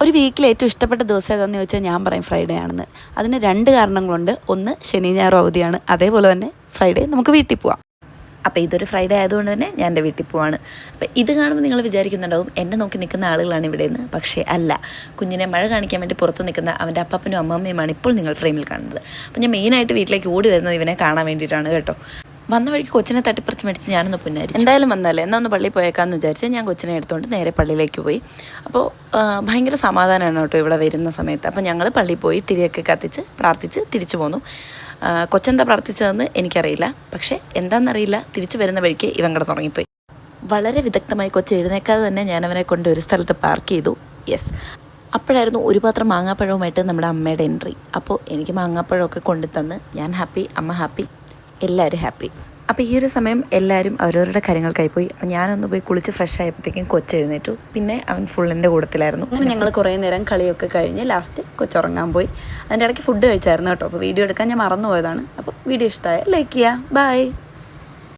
ഒരു വീക്കിൽ ഏറ്റവും ഇഷ്ടപ്പെട്ട ദിവസം ഏതാണെന്ന് ചോദിച്ചാൽ ഞാൻ പറയും ഫ്രൈഡേ ആണെന്ന്. അതിന് 2 കാരണങ്ങളുണ്ട്. ഒന്ന്, ശനി ഞായറും അവധിയാണ്. അതേപോലെ തന്നെ ഫ്രൈഡേ നമുക്ക് വീട്ടിൽ പോവാം. അപ്പോൾ ഇതൊരു ഫ്രൈഡേ ആയതുകൊണ്ട് തന്നെ ഞാൻ എൻ്റെ വീട്ടിൽ പോവാണ്. അപ്പോൾ ഇത് കാണുമ്പോൾ നിങ്ങൾ വിചാരിക്കുന്നുണ്ടാവും എന്നെ നോക്കി നിൽക്കുന്ന ആളുകളാണ് ഇവിടെ നിന്ന്. പക്ഷേ അല്ല, കുഞ്ഞിനെ മഴ കാണിക്കാൻ വേണ്ടി പുറത്ത് നിൽക്കുന്ന അവൻ്റെ അപ്പനും അമ്മമ്മയുമാണ് ഇപ്പോൾ നിങ്ങൾ ഫ്രെയിമിൽ കാണുന്നത്. അപ്പോൾ ഞാൻ മെയിനായിട്ട് വീട്ടിലേക്ക് ഓടി വരുന്നത് ഇവനെ കാണാൻ വേണ്ടിയിട്ടാണ് കേട്ടോ. വന്ന വഴിക്ക് കൊച്ചിനെ തട്ടിപ്പറിച്ച് മേടിച്ച് ഞാനൊന്ന് പുന്നാരി. എന്തായാലും വന്നല്ലേ, എന്നാൽ ഒന്ന് പള്ളിയിൽ പോയേക്കാമെന്ന് വിചാരിച്ച് ഞാൻ കൊച്ചിനെ എടുത്തുകൊണ്ട് നേരെ പള്ളിയിലേക്ക് പോയി. അപ്പോൾ ഭയങ്കര സമാധാനമാണ് കേട്ടോ ഇവിടെ വരുന്ന സമയത്ത്. അപ്പോൾ ഞങ്ങൾ പള്ളിയിൽ പോയി തിരിയൊക്കെ കത്തിച്ച് പ്രാർത്ഥിച്ച് തിരിച്ചു പോന്നു. കൊച്ചെന്താ പ്രാർത്ഥിച്ചതെന്ന് എനിക്കറിയില്ല, പക്ഷേ എന്താണെന്നറിയില്ല, തിരിച്ചു വരുന്ന വഴിക്ക് ഇവൻ കൂടെ തുടങ്ങിപ്പോയി. വളരെ വിദഗ്ധമായി കൊച്ച് എഴുന്നേക്കാതെ തന്നെ ഞാൻ അവനെ കൊണ്ട് ഒരു സ്ഥലത്ത് പാർക്ക് ചെയ്തു. യെസ്, അപ്പോഴായിരുന്നു ഒരു പാത്രം മാങ്ങാപ്പഴവുമായിട്ട് നമ്മുടെ അമ്മയുടെ എൻട്രി. അപ്പോൾ എനിക്ക് മാങ്ങാപ്പഴമൊക്കെ കൊണ്ടുതന്ന് ഞാൻ ഹാപ്പി, അമ്മ ഹാപ്പി, എല്ലാവരും ഹാപ്പി. അപ്പോൾ ഈ ഒരു സമയം എല്ലാവരും അവരവരുടെ കാര്യങ്ങൾക്കായി പോയി. അപ്പോൾ ഞാനൊന്ന് പോയി കുളിച്ച് ഫ്രഷ് ആയപ്പോഴത്തേക്കും കൊച്ചെഴുന്നേറ്റു. പിന്നെ അവൻ ഫുള്ളിൻ്റെ കൂട്ടത്തിലായിരുന്നു. അങ്ങനെ ഞങ്ങൾ കുറേ നേരം കളിയൊക്കെ കഴിഞ്ഞ് ലാസ്റ്റ് കൊച്ചുറങ്ങാൻ പോയി. അതിൻ്റെ ഇടയ്ക്ക് ഫുഡ് കഴിച്ചായിരുന്നു കേട്ടോ. അപ്പോൾ വീഡിയോ എടുക്കാൻ ഞാൻ മറന്നു പോയതാണ്. അപ്പോൾ വീഡിയോ ഇഷ്ടമായ ലൈക്ക് ചെയ്യുക. ബൈ.